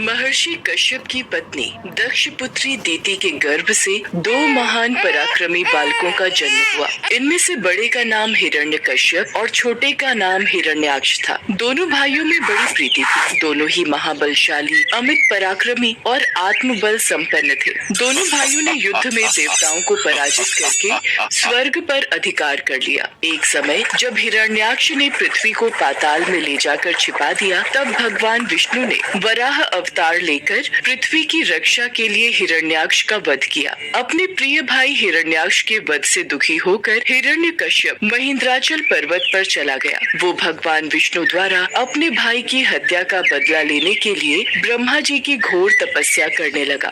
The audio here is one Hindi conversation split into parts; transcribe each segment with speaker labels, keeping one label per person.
Speaker 1: महर्षि कश्यप की पत्नी दक्ष पुत्री दीति के गर्भ से दो महान पराक्रमी बालकों का जन्म हुआ। इनमें से बड़े का नाम हिरण्यकश्यप और छोटे का नाम हिरण्याक्ष था। दोनों भाइयों में बड़ी प्रीति थी। दोनों ही महाबलशाली, अमित पराक्रमी और आत्मबल संपन्न थे। दोनों भाइयों ने युद्ध में देवताओं को पराजित करके स्वर्ग पर अधिकार कर लिया। एक समय जब हिरण्याक्ष ने पृथ्वी को पाताल में ले जाकर छिपा दिया, तब भगवान विष्णु ने वराह अवतार लेकर पृथ्वी की रक्षा के लिए हिरण्याक्ष का वध किया। अपने प्रिय भाई हिरण्याक्ष के वध से दुखी होकर हिरण्यकश्यप महेंद्राचल पर्वत पर चला गया। वो भगवान विष्णु द्वारा अपने भाई की हत्या का बदला लेने के लिए ब्रह्मा जी की घोर तपस्या करने लगा।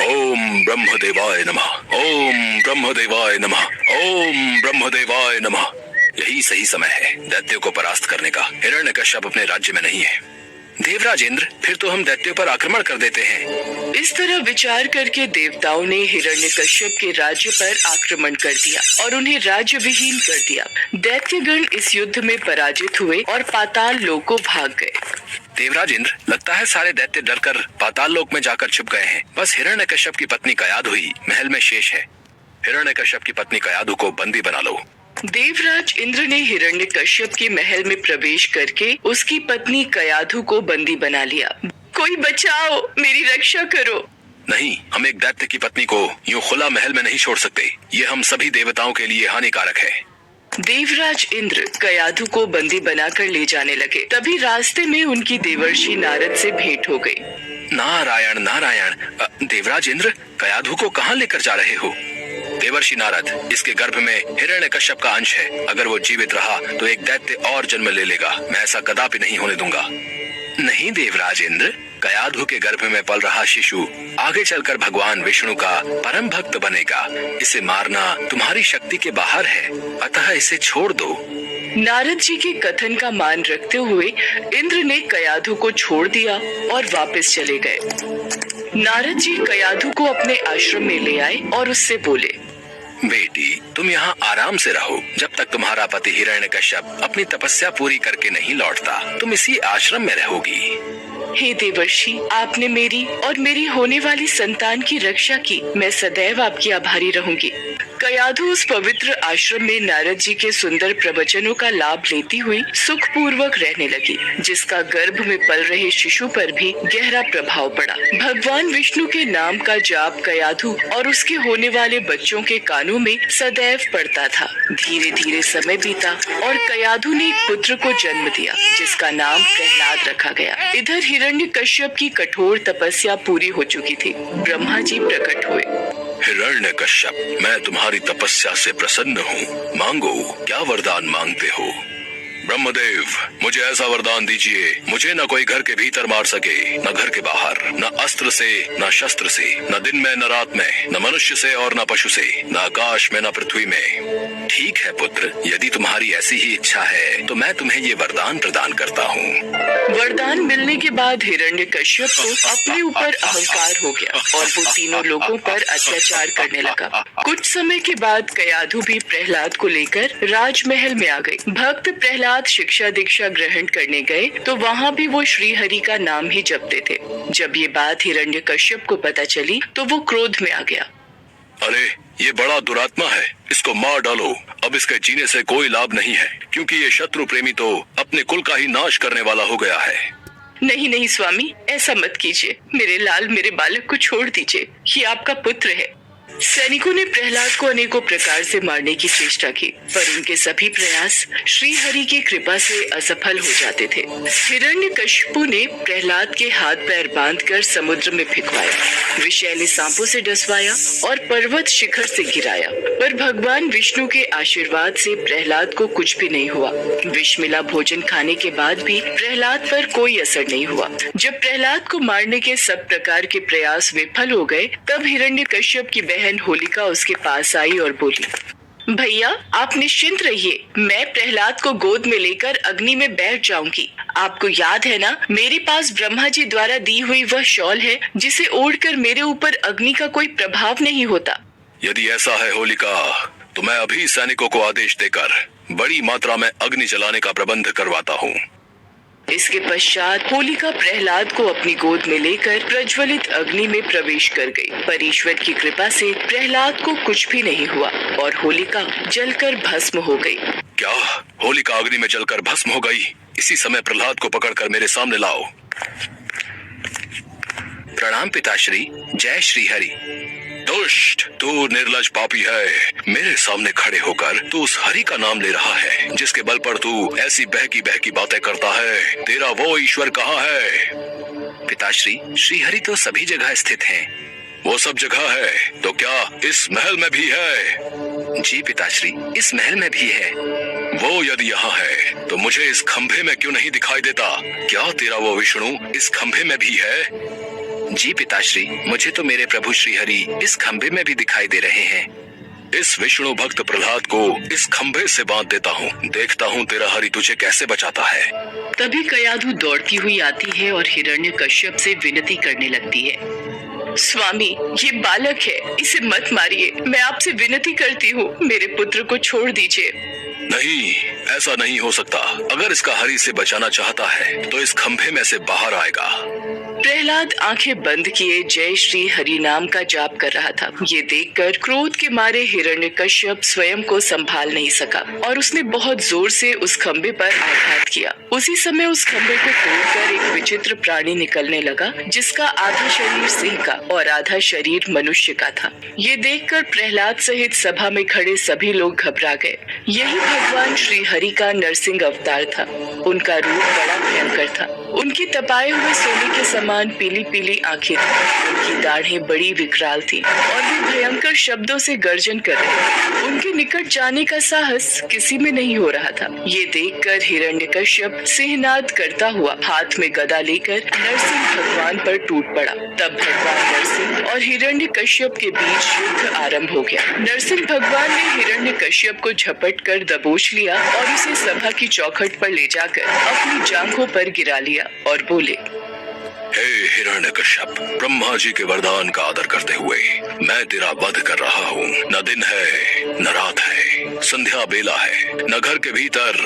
Speaker 2: ओम ब्रह्मदेवाय नमः, ओम ब्रह्मदेवाय नमः, ओम ब्रह्मदेवाय नमः। यही सही समय है दैत्यों को परास्त करने का। हिरण्यकश्यप अपने राज्य में नहीं है। देवराज इंद्र, फिर तो हम दैत्यों पर आक्रमण कर देते हैं।
Speaker 1: इस तरह विचार करके देवताओं ने हिरण्यकश्यप के राज्य पर आक्रमण कर दिया और उन्हें राज्य विहीन कर दिया। दैत्यगण इस युद्ध में पराजित हुए और पाताल लोक को भाग गए।
Speaker 2: देवराज इंद्र, लगता है सारे दैत्य डरकर पाताल लोक में जाकर छुप गए हैं। बस हिरण्यकश्यप की पत्नी कयाधु ही महल में शेष है। हिरण्यकश्यप की पत्नी कयाधु को बंदी बना लो।
Speaker 1: देवराज इंद्र ने हिरण्यकश्यप के महल में प्रवेश करके उसकी पत्नी कयाधु को बंदी बना लिया। कोई बचाओ, मेरी रक्षा करो।
Speaker 2: नहीं, हम एक दैत्य की पत्नी को यूं खुला महल में नहीं छोड़ सकते। ये हम सभी देवताओं के लिए हानिकारक है।
Speaker 1: देवराज इंद्र कयाधु को बंदी बनाकर ले जाने लगे। तभी रास्ते में उनकी देवर्षि नारद से भेंट हो गई।
Speaker 2: नारायण नारायण। देवराज इंद्र, कयाधु को कहाँ लेकर जा रहे हो? देवर्षि नारद, इसके गर्भ में हिरण्यकश्यप का अंश है। अगर वो जीवित रहा तो एक दैत्य और जन्म ले लेगा। मैं ऐसा कदापि नहीं होने दूंगा। नहीं देवराज इंद्र, कयाधु के गर्भ में पल रहा शिशु आगे चलकर भगवान विष्णु का परम भक्त बनेगा। इसे मारना तुम्हारी शक्ति के बाहर है, अतः इसे छोड़ दो।
Speaker 1: नारद जी के कथन का मान रखते हुए इंद्र ने कयाधु को छोड़ दिया और वापस चले गए। नारद जी कयाधु को अपने आश्रम में ले आए और उससे बोले,
Speaker 2: बेटी, तुम यहाँ आराम से रहो जब तक तुम्हारा पति हिरण्यकश्यप अपनी तपस्या पूरी करके नहीं लौटता। तुम इसी आश्रम में रहोगी।
Speaker 1: हे देवर्षि, आपने मेरी और मेरी होने वाली संतान की रक्षा की। मैं सदैव आपकी आभारी रहूंगी। कयाधु उस पवित्र आश्रम में नारद जी के सुंदर प्रवचनों का लाभ लेती हुई सुख पूर्वक रहने लगी, जिसका गर्भ में पल रहे शिशु पर भी गहरा प्रभाव पड़ा। भगवान विष्णु के नाम का जाप कयाधु और उसके होने वाले बच्चों के कानों में सदैव पड़ता था। धीरे धीरे समय बीता और कयाधु ने एक पुत्र को जन्म दिया, जिसका नाम प्रहलाद रखा गया। इधर हिरण्यकश्यप की कठोर तपस्या पूरी हो चुकी थी। ब्रह्मा जी प्रकट हुए।
Speaker 2: हिरण्यकश्यप, मैं तुम्हारी तपस्या से प्रसन्न हूँ। मांगो, क्या वरदान मांगते हो? ब्रह्मदेव, मुझे ऐसा वरदान दीजिए, मुझे न कोई घर के भीतर मार सके, न घर के बाहर, न अस्त्र से, न शस्त्र से, न दिन में न रात में, न मनुष्य से और न पशु से, न आकाश में न पृथ्वी में। ठीक है पुत्र, यदि तुम्हारी ऐसी ही इच्छा है तो मैं तुम्हें ये वरदान प्रदान करता हूँ।
Speaker 1: वरदान मिलने के बाद हिरण्यकश्यप को अपने ऊपर अहंकार हो गया और वो तीनों लोगों पर अत्याचार करने लगा। कुछ समय के बाद कयाधु भी प्रहलाद को लेकर राजमहल में आ गई। भक्त प्रहलाद शिक्षा दीक्षा ग्रहण करने गए तो वहाँ भी वो श्री हरि का नाम ही जपते थे। जब ये बात हिरण्यकश्यप को पता चली तो वो क्रोध में आ गया।
Speaker 2: अरे, ये बड़ा दुरात्मा है, इसको मार डालो। अब इसके जीने से कोई लाभ नहीं है, क्योंकि ये शत्रु प्रेमी तो अपने कुल का ही नाश करने वाला हो गया है।
Speaker 1: नहीं नहीं स्वामी, ऐसा मत कीजिए। मेरे लाल, मेरे बालक को छोड़ दीजिए। ये आपका पुत्र है। सैनिकों ने प्रहलाद को अनेकों प्रकार से मारने की चेष्टा की, पर उनके सभी प्रयास श्री हरि की कृपा से असफल हो जाते थे। हिरण्यकश्यपु ने प्रहलाद के हाथ पैर बांधकर समुद्र में फेंकवाया, विषैले सांपों से डसवाया और पर्वत शिखर से गिराया, पर भगवान विष्णु के आशीर्वाद से प्रहलाद को कुछ भी नहीं हुआ। विष मिला भोजन खाने के बाद भी प्रहलाद पर कोई असर नहीं हुआ। जब प्रहलाद को मारने के सब प्रकार के प्रयास विफल हो गए, तब हिरण्यकश्यप की बहन होलिका उसके पास आई और बोली, भैया आप निश्चिंत रहिए, मैं प्रहलाद को गोद में लेकर अग्नि में बैठ जाऊंगी। आपको याद है ना, मेरे पास ब्रह्मा जी द्वारा दी हुई वह शॉल है, जिसे ओढ़कर मेरे ऊपर अग्नि का कोई प्रभाव नहीं होता।
Speaker 2: यदि ऐसा है होलिका, तो मैं अभी सैनिकों को आदेश देकर बड़ी मात्रा में अग्नि जलाने का प्रबंध करवाता हूँ।
Speaker 1: इसके पश्चात होलिका प्रहलाद को अपनी गोद में लेकर प्रज्वलित अग्नि में प्रवेश कर गई, पर ईश्वर की कृपा से प्रहलाद को कुछ भी नहीं हुआ और होलिका जलकर भस्म हो गई।
Speaker 2: क्या होलिका अग्नि में जलकर भस्म हो गई? इसी समय प्रहलाद को पकड़कर मेरे सामने लाओ।
Speaker 3: प्रणाम पिताश्री, जय श्री हरि।
Speaker 2: दुष्ट, तू निर्लज पापी है। मेरे सामने खड़े होकर तू उस हरि का नाम ले रहा है जिसके बल पर तू ऐसी बहकी बहकी बातें करता है। तेरा वो ईश्वर कहाँ है?
Speaker 3: पिताश्री, श्री हरि तो सभी जगह स्थित हैं।
Speaker 2: वो सब जगह है तो क्या इस महल में भी है?
Speaker 3: जी पिताश्री, इस महल में भी है।
Speaker 2: वो यदि यहाँ है तो मुझे इस खंभे में क्यों नहीं दिखाई देता? क्या तेरा वो विष्णु इस खंभे में भी है?
Speaker 3: जी पिताश्री, मुझे तो मेरे प्रभु श्री हरि इस खंभे में भी दिखाई दे रहे हैं।
Speaker 2: इस विष्णु भक्त प्रहलाद को इस खंभे से बांध देता हूँ। देखता हूँ तेरा हरि तुझे कैसे बचाता है।
Speaker 1: तभी कयाधु दौड़ती हुई आती है और हिरण्यकश्यप से विनती करने लगती है। स्वामी, ये बालक है, इसे मत मारिए। मैं आपसे विनती करती हूँ, मेरे पुत्र को छोड़ दीजिए।
Speaker 2: नहीं, ऐसा नहीं हो सकता। अगर इसका हरि से बचाना चाहता है तो इस खंभे में से बाहर आएगा।
Speaker 1: प्रहलाद आंखें बंद किए जय श्री हरि नाम का जाप कर रहा था। ये देखकर क्रोध के मारे हिरण्यकश्यप स्वयं को संभाल नहीं सका और उसने बहुत जोर से उस खंभे पर आघात किया। उसी समय उस खंभे को तोड़कर एक विचित्र प्राणी निकलने लगा जिसका आधा शरीर सिंह का और आधा शरीर मनुष्य का था। ये देखकर प्रहलाद सहित सभा में खड़े सभी लोग घबरा गए। यही भगवान श्री हरि का नरसिंह अवतार था। उनका रूप बड़ा भयंकर था। उनकी तपाए हुए सोने के समान पीली पीली आंखें थी। उनकी दाढ़ें बड़ी विकराल थी और वे भयंकर शब्दों से गर्जन कर रहे थे। उनके निकट जाने का साहस किसी में नहीं हो रहा था। ये देखकर हिरण्यकश्यप सिंहनाद करता हुआ हाथ में गदा लेकर नरसिंह भगवान पर टूट पड़ा। तब भगवान नरसिंह और हिरण्यकश्यप के बीच युद्ध आरंभ हो गया। नरसिंह भगवान ने हिरण्यकश्यप को झपट कर दबोच लिया और उसे सभा की चौखट पर ले जाकर अपनी जांघों पर गिरा लिया और बोले,
Speaker 2: हे हिरण्यकश्यप, ब्रह्मा जी के वरदान का आदर करते हुए मैं तेरा वध कर रहा हूँ। न दिन है न रात है, संध्या बेला है, न घर के भीतर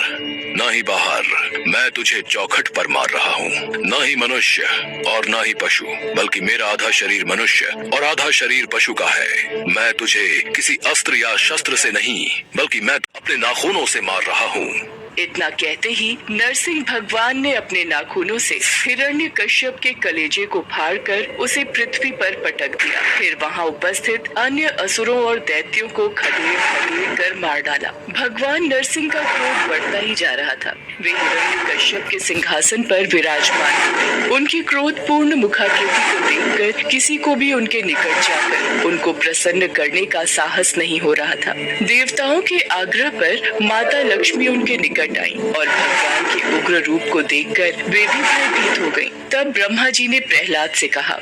Speaker 2: न ही बाहर। मैं तुझे चौखट पर मार रहा हूँ। न ही मनुष्य और न ही पशु, बल्कि मेरा आधा शरीर मनुष्य और आधा शरीर पशु का है। मैं तुझे किसी अस्त्र या शस्त्र से नहीं, बल्कि मैं अपने नाखूनों से मार रहा हूँ।
Speaker 1: इतना कहते ही नरसिंह भगवान ने अपने नाखूनों से हिरण्यकश्यप के कलेजे को फाड़कर उसे पृथ्वी पर पटक दिया। फिर वहां उपस्थित अन्य असुरों और दैत्यों को खदेड़ कर मार डाला। भगवान नरसिंह का क्रोध बढ़ता ही जा रहा था। वे हिरण्यकश्यप के सिंहासन पर विराजमान थे। उनकी क्रोधपूर्ण मुखाकृति को देखकर किसी को भी उनके निकट जाकर उनको प्रसन्न करने का साहस नहीं हो रहा था। देवताओं के आग्रह पर माता लक्ष्मी उनके निकट आई और भगवान के उग्र रूप को देखकर वे भी भयभीत हो गईं। तब ब्रह्मा जी ने प्रहलाद से कहा,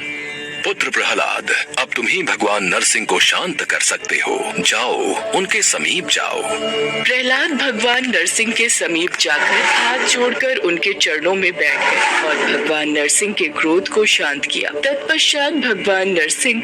Speaker 2: पुत्र प्रहलाद, अब तुम ही भगवान नरसिंह को शांत कर सकते हो। जाओ, उनके समीप जाओ।
Speaker 1: प्रहलाद भगवान नरसिंह के समीप जाकर हाथ जोड़कर उनके चरणों में बैठ गए और भगवान नरसिंह के क्रोध को शांत किया। तत्पश्चात भगवान नरसिंह